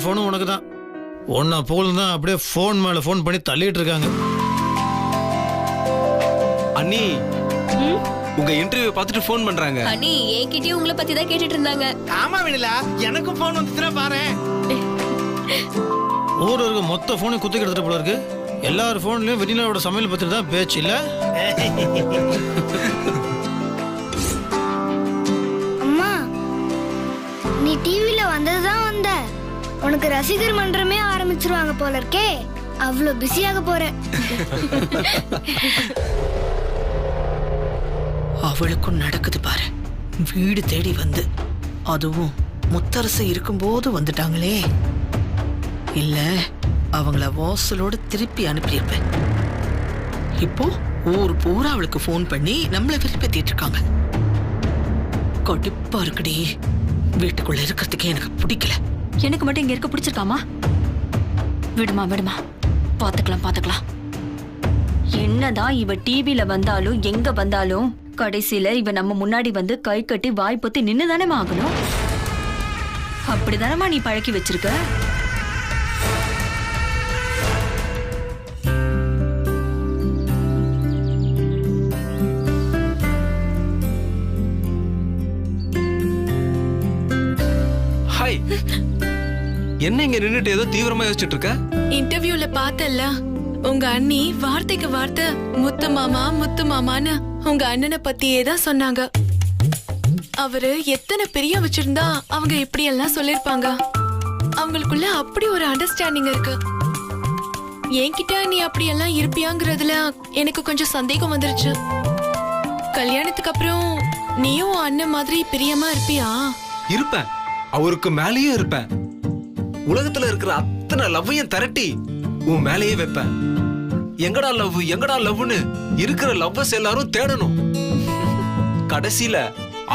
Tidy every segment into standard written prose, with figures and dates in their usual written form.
ஃபோனும் உனக்கு தான். ஒன்னா போல் தான் அப்படியே ஃபோன் மேல ஃபோன் பண்ணி தள்ளிட்டு இருக்காங்க. அண்ணி உங்க இன்டர்வியூ பார்த்துட்டு ஃபோன் பண்றாங்க. அண்ணி என்கிட்டயும் உங்களை பத்தி தான் கேட்டுட்டு இருந்தாங்க. ஆமா வெண்ணிலா, எனக்கும் ஃபோன் வந்துச்சுனா பாரு. ஊர் இருக்க மொத்த ஃபோனையும் குத்தி எடுத்துட்டு போல இருக்கு. எல்லார் ஃபோன்லயும் வெண்ணிலாவோட சமையல் பத்தி தான் பேச்சு இல்ல. அம்மா, நீ டிவில வந்ததுதான் வந்த. உனக்கு ரசிகர் மன்றமே ஆரம்பிச்சிருவாங்க போல இருக்கே. அவ்வளோ பிஸியாக போற. அவளுக்கும் நடக்குது பாரு. வீடு தேடி வந்து, அதுவும் முத்தரசு இருக்கும்போது வந்துட்டாங்களே. இல்ல அவங்கள வாசலோட திருப்பி அனுப்பியிருப்பேன். இப்போ ஊர் பூரா அவளுக்கு போன் பண்ணி நம்மள விருப்பத்திட்டு இருக்காங்க. கடுப்பா இருக்குடி. வீட்டுக்குள்ள இருக்கிறதுக்கே எனக்கு பிடிக்கல. எனக்கு மட்டும் இங்க இருக்க பிடிச்சிருக்காமா? விடுமா விடுமா, பாத்துக்கலாம். என்னதான் இவ டிவில வந்தாலும் எங்க வந்தாலும் கடைசியில இவ நம்ம முன்னாடி வந்து கை கட்டி வாய் பொத்தி நின்னுதானே ஆகணும். அப்படிதானமா நீ பழக்கி வச்சிருக்க. ஹாய், என்ன இங்க நின்னுட்டு ஏதோ தீவிரமா யோசிச்சுட்டு இருக்க? இன்டர்வியூல பார்த்தல்ல, உங்க அண்ணி வார்த்தைக்கு வார்த்தை முத்து மாமான்னு உங்க அண்ணனை பத்தியே தான் சொன்னாங்க. அவரு எத்தனை பெரிய வச்சிருந்தா அவங்க இப்படி எல்லாம் சொல்லிருப்பாங்க. அவங்களுக்குள்ள அப்படி ஒரு அண்டர்ஸ்டாண்டிங் இருக்கு. என்கிட்ட நீ அப்படி எல்லாம் இருப்பியாங்கிறதுல எனக்கு கொஞ்சம் சந்தேகம் வந்துருச்சு. கல்யாணத்துக்கு அப்புறம் நீயும் அண்ணன் மாதிரி பிரியமா இருப்பியா? இருப்பேன், அவருக்கு மேலேயே இருப்பேன். உலகத்துல இருக்கிற அத்தனை லவ்வையும் திரட்டி உன் மேலேயே வைப்பேன். எங்கடா லவ்னு இருக்கிற லவ்வஸ் எல்லாரும் தேடணும். கடைசியில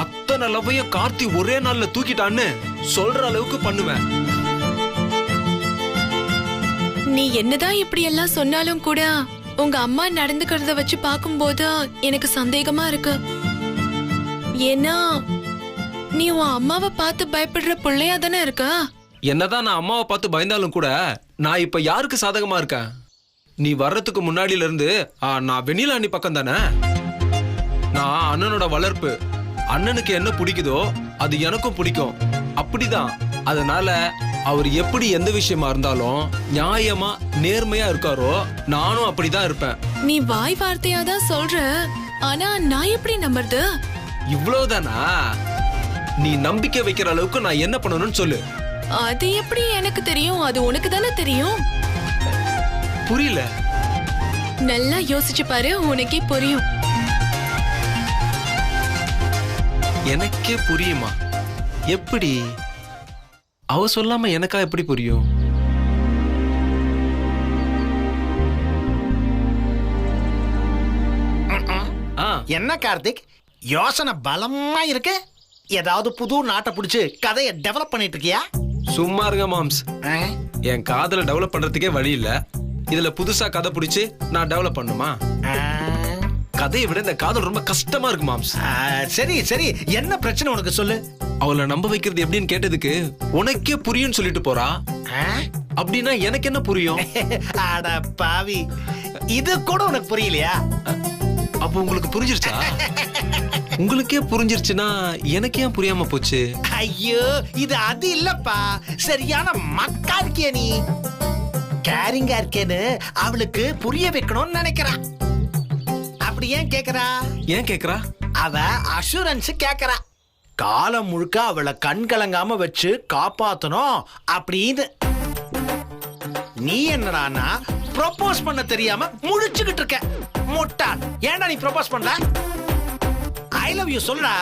அத்தனை லவ்வையும் கார்த்தி ஒரே நாள்ல தூக்கிட்டான்னு சொல்ற அளவுக்கு பண்ணுவேன். நீ என்னதான் இப்படி எல்லாம் சொன்னாலும் கூட உங்க அம்மா நடந்துக்கிறத வச்சு பார்க்கும்போது எனக்கு சந்தேகமா இருக்கு. ஏன்னா நீ உன் அம்மாவை பார்த்து பயப்படுற பிள்ளையா தானே இருக்க. என்னதான் நான் அம்மாவை பார்த்து பயந்தாலும் கூட நான் இப்ப யாருக்கு சாதகமா இருக்கேன்? நீ வர்றதுக்கு முன்னாடில இருந்து நான் வெண்ணிலா அண்ணி பக்கம் தானே. நான் அண்ணனோட வளர்ப்பு. அண்ணனுக்கு என்ன பிடிக்குதோ அது எனக்கும் பிடிக்கும். அப்படிதான். அதனால அவர் எப்படி எந்த விஷயமா இருந்தாலும் நியாயமா நேர்மையா இருக்காரோ நானும் அப்படிதான் இருப்பேன். நீ வாய் வார்த்தையா தான் சொல்ற, ஆனா நான் எப்படி நம்புறது? இவ்வளவுதானா? நீ நம்பிக்கை வைக்கிற அளவுக்கு நான் என்ன பண்ணணும்னு சொல்லு. அது எப்படி எனக்கு தெரியும்? அது உனக்கு தானே தெரியும். புரியல. நல்லா யோசிச்சு பாரு, உனக்கே புரியும். எனக்கே புரியுமா? எப்படி? அவ சொல்லாம எனக்கா எப்படி புரியும்? என்ன கார்த்திக், யோசனை பலமா இருக்கு. ஏதாவது புது நாட்டை பிடிச்சு கதையை டெவலப் பண்ணிட்டு இருக்கியா? சும்மா இருங்க மாம்ஸ். என் காதல டெவலப் பண்றதுக்கே வழி இல்ல. இதுல புதுசா கதை பிடிச்சு நான் டெவலப் பண்ணுமா? கதையை விட இந்த காதல் ரொம்ப கஷ்டமா இருக்கு மாம்ஸ். சரி சரி, என்ன பிரச்சனை உனக்கு சொல்லு. அவளை நம்ப வைக்கிறது எப்படின்னு கேட்டதுக்கு உனக்கே புரியும் சொல்லிட்டு போறா. அப்படின்னா எனக்கு என்ன புரியும்? அட பாவி, இது கூட உனக்கு புரியலையா? அப்ப உங்களுக்கு புரிஞ்சிருச்சா? உங்களுக்கே புரிஞ்சிருச்சுன்னா எனக்கு ஏன் புரியாம போச்சு? ஐயோ, இது அது இல்லப்பா. சரியான மக்கா இருக்கிய நீ. கேரிங்கா இருக்கேன்னு அவளுக்கு புரிய வைக்கணும்னு நினைக்கிறா. அப்படி ஏன் கேக்குறா? அவ அஷூரன்ஸ் கேக்குறா. காலம் முழுக்க அவளை கண் கலங்காம வச்சு காப்பாத்தணும் அப்படின்னு. நீ என்னடானா ப்ரோபோஸ் பண்ண தெரியாம முழிச்சுக்கிட்டு இருக்க. முட்டாள், ஏன்டா நீ ப்ரோபோஸ் பண்ணல? ஐ லவ் யூ சொல்றா.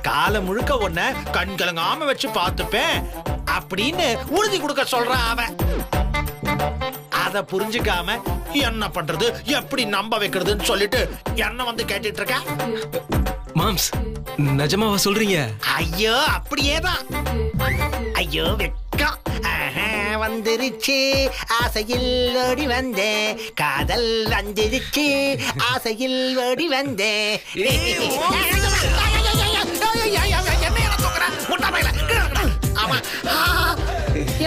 காலம் முழுக்க உன்னை கண் கலங்காம வச்சு பார்த்துப்பேன் அப்படின்னு உறுதி கொடுக்க சொல்றான் அவன். அத புரிஞ்சுக்காம என்ன பண்றது, எப்படி நம்ப வைக்கிறதுன்னு சொல்லிட்டு என்ன வந்து கேட்டுட்டு இருக்க. மாம்ஸ், நிஜமாவா சொல்றீங்க? ஐயோ, அப்படியேதான். ஐயோ வெக்கம் வந்துருச்சு, ஆசையில் ஓடி வந்தேன், காதல் வந்துருச்சு, ஆசையில் ஓடி வந்தேன்.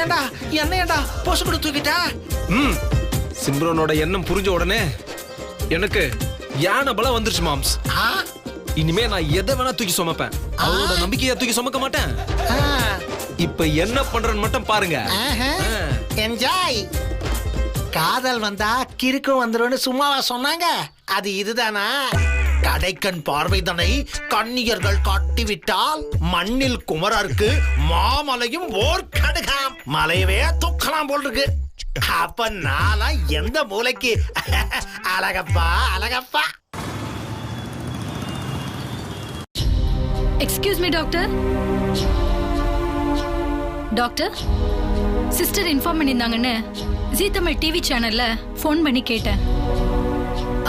ஏண்டா என்ன ஏண்டா போச கூட தூக்கிட்டா? சிம்ரனோட எண்ணம் புரிஞ்ச உடனே எனக்கு யானை பலம் வந்துருச்சு மாம்ஸ். ஆ, இனிமே நான் எதை வேணா தூக்கி சுமப்பேன். அவளோட நம்பிக்கையை தூக்கி சுமக்க மாட்டேன். ஆ, இப்ப என்ன பண்றேன்னு மட்டும் பாருங்க. ஆஹா. என்ஜாய். காதல் வந்தா கிறுக்கும் வந்துரும்னு சும்மாவா சொன்னாங்க? அது இதுதானா? கடைக்கண் பார்வைதனை கன்னியர்கள் காட்டிவிட்டால் மண்ணில் குமரருக்கு மாமலையும் ஓர் கடுகாம். மலையவே தூக்கலாம் போல் இருக்கு. அப்ப நாளா எந்த மூளைக்கு? Alagappa Alagappa. Excuse me doctor. Doctor, sister inform பண்ணியிருந்தாங்கன்னு ஜீ தமிழ் டிவி சேனல்ல ஃபோன் பண்ணி கேட்டேன்.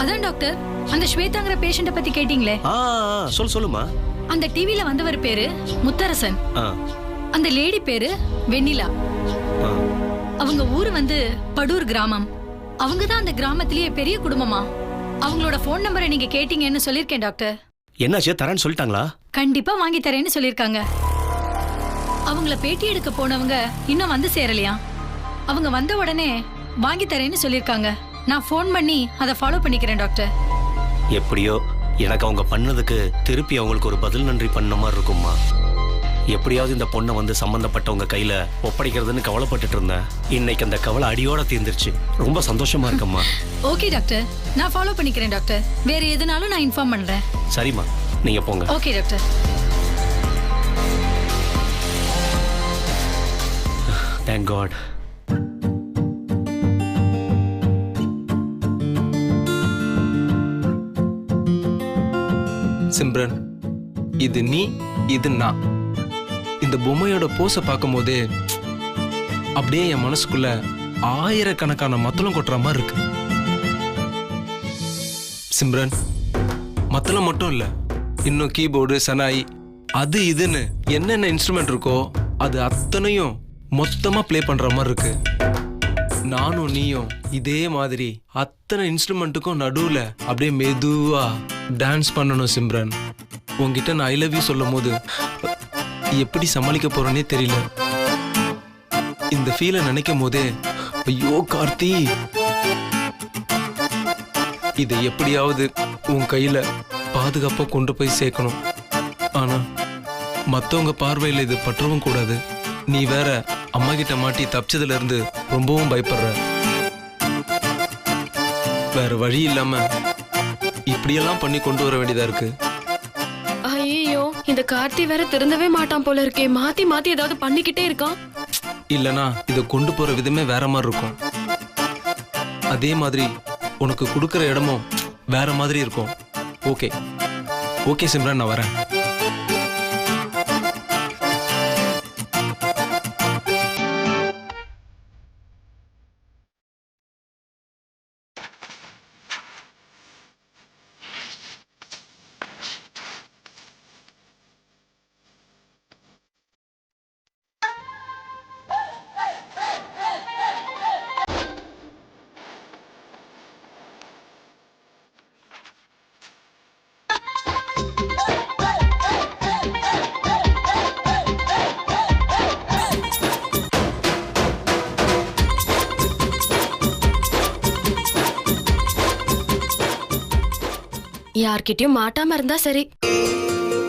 அதான் டாக்டர், அந்த ஸ்வேதாங்கிற பேஷண்ட்டை பத்தி கேட்டீங்களே? சொல்லுமா. அந்த டிவில வந்தவர் பேரு முத்தரசன். அந்த லேடி பேரு வெண்ணிலா. அவங்க ஊரு வந்து படூர் கிராமம். அவங்க தான் அந்த கிராமத்திலேயே பெரிய குடும்பமா. அவங்களோட ஃபோன் நம்பரை நீங்க கேட்டீங்கன்னு சொல்லிருக்கேன் டாக்டர். என்னாச்சு, தரேன்னு சொல்லிட்டாங்களா? கண்டிப்பா வாங்கி தரேன்னு சொல்லிருக்காங்க. அவங்கள பேட்டி எடுக்க போனவங்க இன்னும் வந்து சேரலையா. அவங்க வந்த உடனே வாங்கி தரேன்னு சொல்லிருக்காங்க. நான் ஃபோன் பண்ணி அதை ஃபாலோ பண்ணிக்கிறேன் டாக்டர். எப்படியோ எனக்கு அவங்க பண்ணதுக்கு திருப்பி அவங்களுக்கு ஒரு பதில் நன்றி பண்ண மாதிரி இருக்கும்மா. எப்படியாவது இந்த பொண்ணை வந்து சம்பந்தப்பட்டவங்க கையில ஒப்படைக்கிறதுன்னு கவலைப்பட்டுட்டு இருந்தேன். இன்னைக்கு அந்த கவலை அடியோட தீர்ந்துருச்சு. ரொம்ப சந்தோஷமா இருக்கம்மா. ஓகே டாக்டர், நான் ஃபாலோ பண்ணிக்கிறேன் டாக்டர். வேற எதுனாலும் நான் இன்ஃபார்ம் பண்றேன். சரிம்மா, நீங்க போங்க. Okay doctor. Thank God. Simran, இது நீ, இது நான். இந்த பொம்மையோட போஸை பார்க்கும் போதே அப்படியே என் மனசுக்குள்ள ஆயிரக்கணக்கான மத்தளம் கொட்டுற மாதிரி இருக்கு. சிம்ரன், மத்தளம் மட்டும் இல்ல, இன்னும் கீபோர்டு, சனாய், அது இதுன்னு என்னென்ன இன்ஸ்ட்ருமெண்ட் இருக்கோ அது அத்தனையும் மொத்தமா ப்ளே பண்ற மாதிரி இருக்கு. நானும் நீயும் இதே மாதிரி அத்தனை இன்ஸ்ட்ருமெண்ட்டுக்கும் நடுவுல அப்படியே மெதுவா டான்ஸ் பண்ணணும். சிம்ரன், உங்ககிட்ட நான் ஐ லவ் யூ சொல்லும் போது எப்படி சமாளிக்க போறேனே தெரியல. இந்த ஃபீலை நினைக்கும் போதே ஐயோ கார்த்தி, இதை எப்படியாவது உன் கையில பாதுகாப்பா கொண்டு போய் சேர்க்கணும். ஆனா மத்தவங்க பார்வையில் இது பற்றவும் கூடாது. நீ வேற அம்மா கிட்ட மாட்டி தப்பிச்சதுல இருந்து ரொம்பவும் பயப்படுற. வேற வழி இல்லாம இப்படியெல்லாம் பண்ணி கொண்டு வர வேண்டியதா இருக்கு. ஐயோ, இந்த கார்த்தி வேற திருந்தவே மாட்டான் போல இருக்கே. மாத்தி மாத்தி ஏதாவது பண்ணிக்கிட்டே இருக்கான். இல்லனா இதை கொண்டு போற விதமே வேற மாதிரி இருக்கும். அதே மாதிரி உனக்கு கொடுக்கற இடமும் வேற மாதிரி இருக்கும். ஓகே ஓகே சிம்ரன், நான் வரேன். யார்கிட்டயும் மாட்டாம இருந்தா சரி.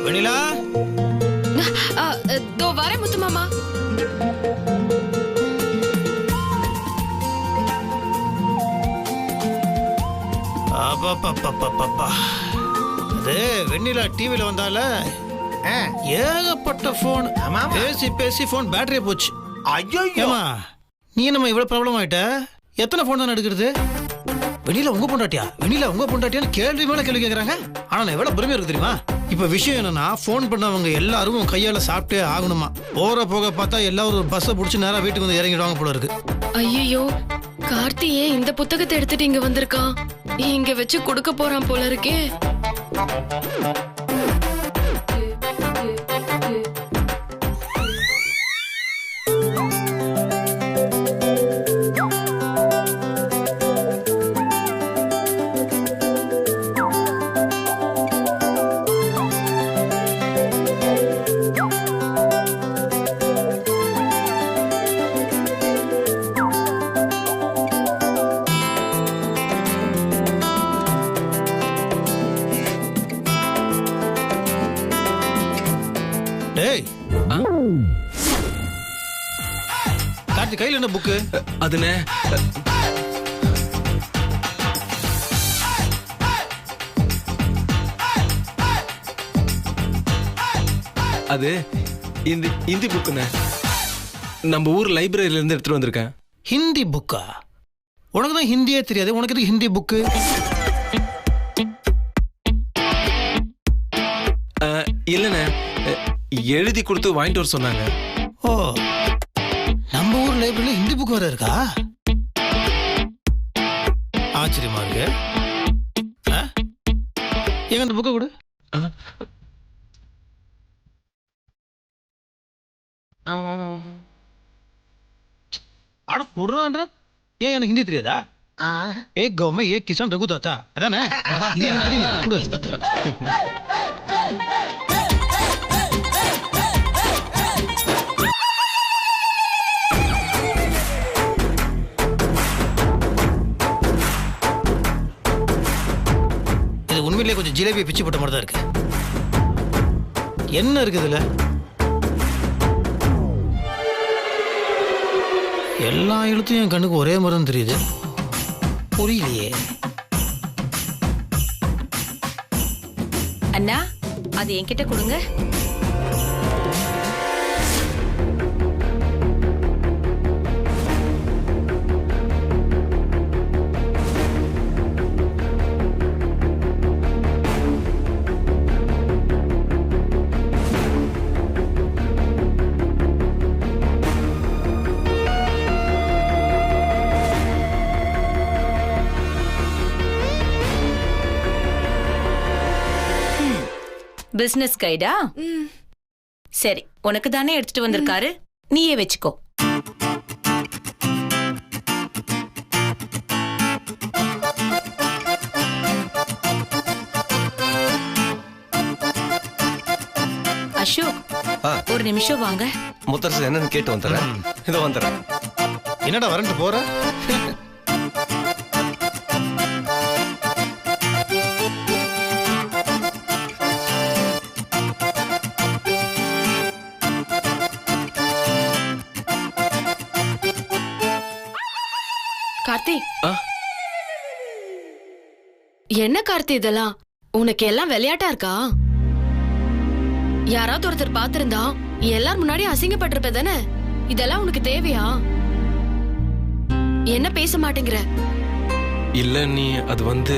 வெண்ணிலா, தோ வரேன் முத்து மாமா. அது வெண்ணிலா டிவில வந்தால ஏகப்பட்ட போன். பேசி பேசி போன் பேட்டரியே போச்சு. ஐயோ, ஏமா நீ நம்ம இவ்வளவு ப்ராப்ளம் ஆயிட்ட? எத்தனை போன் தான் எடுக்கிறது? வெண்ணிலா உங்க பொண்டாட்டியா, வெண்ணிலா உங்க பொண்டாட்டியான்னு கேள்வி மேல கேள்வி கேட்கறாங்க. ஆனா நான் எவ்வளவு பெருமையா இருக்கு தெரியுமா? இப்ப விஷயம் என்னன்னா, போன் பண்ணவங்க எல்லாரும் உன் கையால சாப்பிட்டே ஆகணுமா. போற போக பார்த்தா எல்லாரும் ஒரு பஸ்ஸை புடிச்சு நேரா வீட்டுக்கு வந்து இறங்கிடுவாங்க போல இருக்கு. ஐயோ, கார்த்தி ஏன் இந்த புத்தகத்தை எடுத்துட்டு இங்க வந்திருக்கான்? இங்க வச்சு கொடுக்க போறான் போல இருக்கே. கார்த்தி கையில் என்ன புக்கு? அதுனே அது இந்த ஹிந்தி புக்குண்ணே. நம்ம ஊர் லைப்ரரியில இருந்து எடுத்துட்டு வந்திருக்கேன். ஹிந்தி புக்கா? உனக்கு தான் ஹிந்தியே தெரியாது, உனக்கு எதுக்கு ஹிந்தி புக்கு? இல்லைண்ணே, எழுதி கொடுத்து வாங்கிட்டு வர சொன்னாங்க. ஓ, நம்ம ஊர் லைப்ரரியில ஹிந்தி புக் வேற இருக்கா? ஆச்சரியமா இருக்கு. எங்க அந்த புக்கை கொடு. அட கொடுறான்ற. ஏன் எனக்கு ஹிந்தி தெரியாதா? ஏக் गांव में एक किसान रघु था அதானே? கொடு. இது உண்மையிலேயே கொஞ்சம் ஜிலேபி பிச்சு போட்ட மாதிரி தான் இருக்கு. என்ன இருக்கு இதுல? எல்லா எழுத்தையும் என் கண்ணுக்கு ஒரே மாதிரி தான் தெரியுது. புரியலையே. அண்ணா, அது என்கிட்ட கொடுங்க. பிசினஸ் கைடா? சரி, உனக்கு தானே எடுத்துட்டு வந்திருக்காரு, நீயே வச்சுக்கோ. அசோக், ஒரு நிமிஷம் வாங்க. முத்தரசு என்னன்னு கேட்டு வந்துடுறேன். இதோ வந்துடுறேன். என்னடா வரண்டு போற? கார்த்தி, என்ன கார்த்தி இதெல்லாம்? உனக்கு எல்லாம் விளையாட்டா இருக்கா? யாராவது ஒருத்தர் பாத்திருந்தா எல்லாரும் முன்னாடி அசிங்கப்பட்டிருப்ப தானே? இதெல்லாம் உனக்கு தேவையா? என்ன பேச மாட்டேங்கிற? இல்ல நீ அது வந்து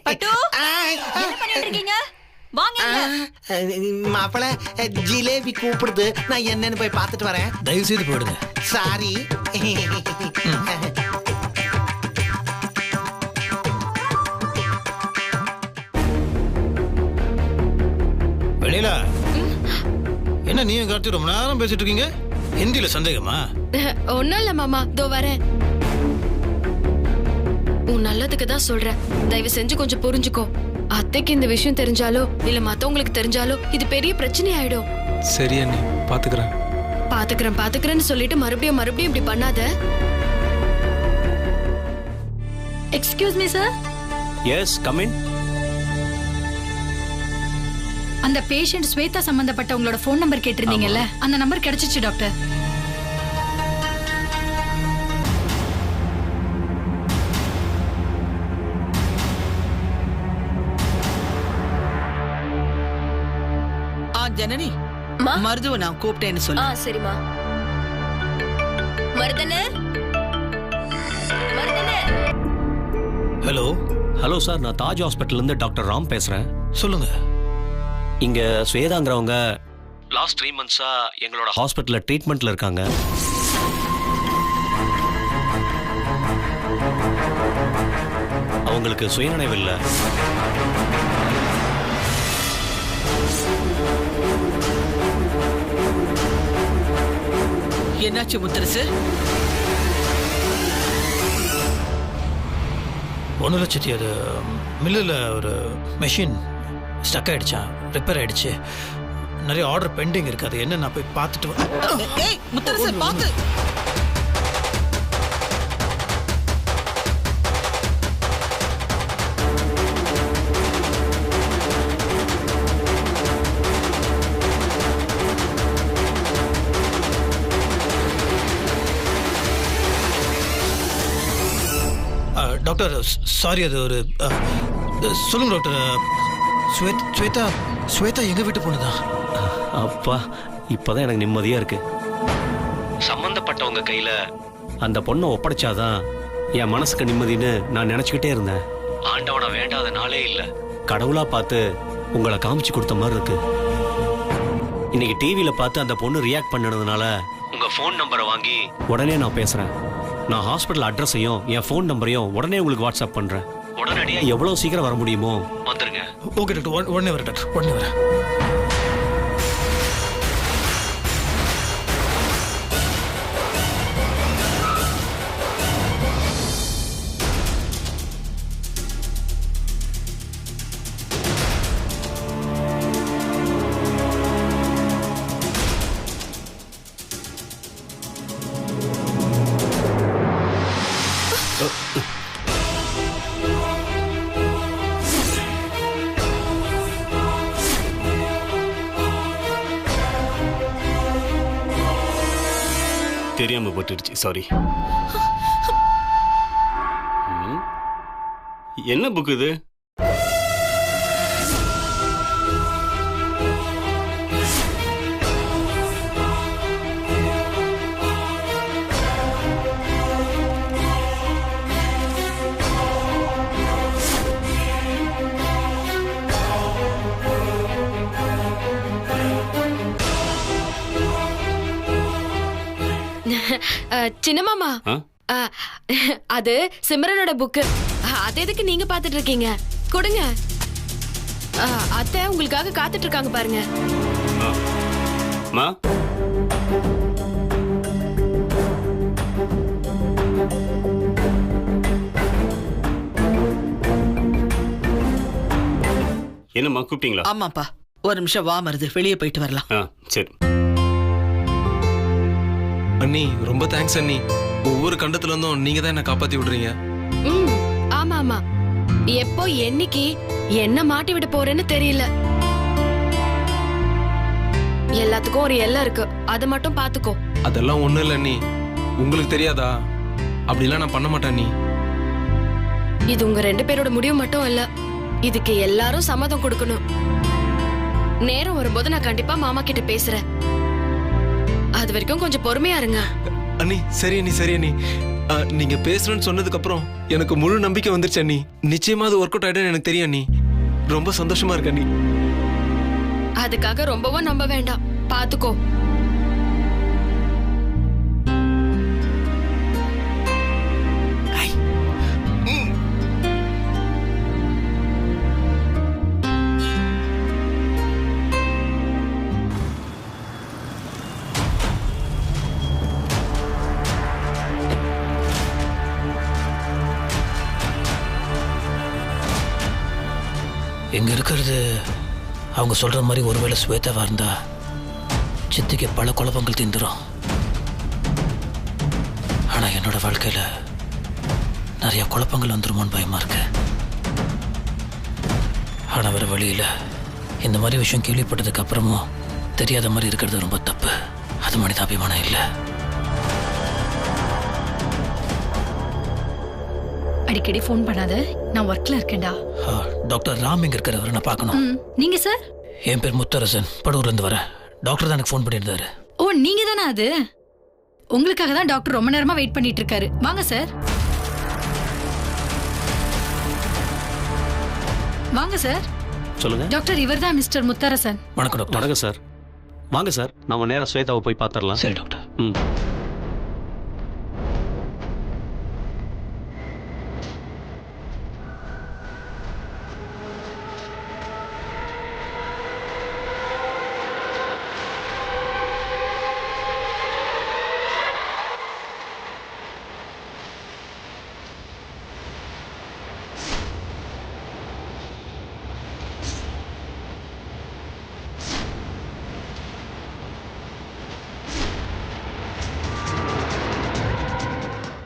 பட்டு, என்ன பண்ணிட்டு இருக்கீங்க? வாங்க. மாப்பிள, ஜிலேபி கூப்பிடுது, நான் என்னன்னு போய் பார்த்துட்டு வரேன். தயவு செய்து போயிடுங்க. சாரி. வெளியில என்ன நீயும் கார்த்தி ரொம்ப நேரம் பேசிட்டு இருக்கீங்க? ஹிந்தியில சந்தேகமா? ஒண்ணும் இல்ல மாமா, இதோ வரேன். உன் நல்லதுக்கு தான் சொல்றேன், தயவு செஞ்சு கொஞ்சம் புரிஞ்சுக்கோ. அத்தைக்கு இந்த விஷயம் தெரிஞ்சாலோ இல்ல மத்தவங்களுக்கு தெரிஞ்சாலோ இது பெரிய பிரச்சனை ஆயிடும். சரி அண்ணி, பாத்துக்கிறேன். பாத்துக்கிறேன்னு சொல்லிட்டு மறுபடியும் இப்படி பண்ணாத. Excuse me sir. Yes, come in. அந்த பேஷண்ட் ஸ்வேதா சம்பந்தப்பட்ட உங்களோட ஃபோன் நம்பர் கேட்டிருந்தீங்கல்ல, அந்த நம்பர் கிடைச்சிச்சு டாக்டர். ஜனனி, மருதுவ நான் கூப்பிட்டேன்னு சொல்லு. சரிம்மா. மருதனே, ஹலோ. ஹலோ சார், நான் தாஜ் ஹாஸ்பிட்டல்ல இருந்து டாக்டர் ராம் பேசுறேன். சொல்லுங்க. இங்க ஸ்வேதாங்கிறவங்க லாஸ்ட் 3 months-ஆ எங்களோட ஹாஸ்பிட்டல்ல ட்ரீட்மெண்ட்ல இருக்காங்க. அவங்களுக்கு சுயநினைவு இல்லை. என்னாச்சு முத்தரசு? ஒன்றும் இல்லை சித்தி, அது மில்லில் ஒரு மெஷின் ஸ்டக் ஆயிடுச்சா, ரிப்பேர் ஆயிடுச்சு. நிறைய ஆர்டர் பெண்டிங் இருக்கு. அது என்ன நான் போய் பார்த்துட்டு ஏய் முத்தரசு, பாத்து. டாக்டர் சாரி, அது ஒரு சொல்லுங்க டாக்டர். ஸ்வேதா ஸ்வேதா எங்க வீட்டு பொண்ணுதான். அப்பா இப்பதான் எனக்கு நிம்மதியா இருக்கு. சம்பந்தப்பட்டவங்க கையில அந்த பொண்ணை ஒப்படைச்சாதான் என் மனசுக்கு நிம்மதின்னு நான் நினைச்சுக்கிட்டே இருந்தேன். ஆண்டவனை வேண்டாத நாளே இல்ல. கடவுளா பார்த்து உங்களை காமிச்சு கொடுத்த மாதிரி இருக்கு. இன்னைக்கு டிவியில பார்த்து அந்த பொண்ணு ரியாக்ட் பண்ணதுனால உங்க ஃபோன் நம்பரை வாங்கி உடனே நான் பேசுறேன். நான் ஹாஸ்பிட்டல் அட்ரஸையும் என் ஃபோன் நம்பரையும் உடனே உங்களுக்கு வாட்ஸ்அப் பண்றேன். உடனடியா எவ்வளவு சீக்கிரம் வர முடியுமோ வந்துருங்க. ஓகே டாக்டர், உடனே வரேன் டாக்டர், உடனே வரேன். தெரியாம போட்டுடுச்சு, சாரி. என்ன புக் இது? சின்ன மாமா, அது சிம்ரனோட புக்கு. அது எதுக்கு நீங்க பாத்துட்டு இருக்கீங்க? கொடுங்க. அத்தை உங்களுக்காக காத்துட்டு இருக்காங்க பாருங்க. என்னம்மா கூப்பிட்டீங்களா? ஆமாப்பா, ஒரு நிமிஷம் வா மருது, வெளியே போயிட்டு வரலாம். சரி. அண்ணி ரொம்ப தேங்க்ஸ் அண்ணி. ஒவ்வொரு கண்டத்துல இருந்தும் நீங்க தான் என்ன காப்பாத்தி விடுறீங்க. ஆமா ஆமா, எப்போ என்னைக்கு என்ன மாட்டி விட போறேன்னு தெரியல. எல்லாத்துக்கும் ஒரு எல்லை இருக்கு, அதை மட்டும் பாத்துக்கோ. அதெல்லாம் ஒண்ணு இல்ல அண்ணி, உங்களுக்கு தெரியாதா? அப்படிலாம் நான் பண்ண மாட்டேன் அண்ணி. இது உங்க 2 பேரோட முடிவு மட்டும் இல்ல, இதுக்கு எல்லாரும் சம்மதம் கொடுக்கணும். நேரம் வரும்போது நான் கண்டிப்பா மாமா கிட்ட பேசுறேன். அது வரைக்கும் கொஞ்சம் பொறுமையா இருங்க அண்ணி. சரி அண்ணி, சரி அண்ணி. நீங்க பேசணும்னு சொன்னதுக்கு அப்புறம் எனக்கு முழு நம்பிக்கை வந்துருச்சு அண்ணி. நிச்சயமா அது ஒர்க் அவுட் ஆயிடும் எனக்கு தெரியும் அண்ணி. ரொம்ப சந்தோஷமா இருக்கு அண்ணி. அதுக்காக ரொம்பவும் நம்ப வேண்டாம், பாத்துக்கோ. எங்க இருக்கிறது அவங்க சொல்ற மாதிரி ஒருவேளை ஸ்வேதாவா இருந்தா சித்திக்கு பல குழப்பங்கள் தீந்துரும். ஆனா என்னோட வாழ்க்கையில நிறைய குழப்பங்கள் வந்துருமோன்னு பயமா இருக்கு. ஆனா வேற வழியில இந்த மாதிரி விஷயம் கேள்விப்பட்டதுக்கு அப்புறமும் தெரியாத மாதிரி இருக்கிறது ரொம்ப தப்பு. அது மனிதாபிமானம் இல்லை. அடிக்கடி ஃபோன் பண்ணாத, நான் ஒர்க்ல இருக்கேன்டா. டாக்டர் ராம் எங்க இருக்கிறவரை நான் பார்க்கணும். நீங்க சார்? என் பேர் முத்தரசன், படூர்ல இருந்து வரேன். டாக்டர் தான் எனக்கு ஃபோன் பண்ணியிருந்தாரு. ஓ, நீங்க தானே அது? உங்களுக்காக தான் டாக்டர் ரொம்ப நேரமா வெயிட் பண்ணிட்டு இருக்காரு. வாங்க சார். வாங்க சார். சொல்லுங்க டாக்டர், இவர் தான் மிஸ்டர் முத்தரசன். வணக்கம் டாக்டர். வணக்கம் சார். வாங்க சார், நம்ம நேரா ஸ்வேதாவை போய் பார்த்துடலாம். சரி டாக்டர்.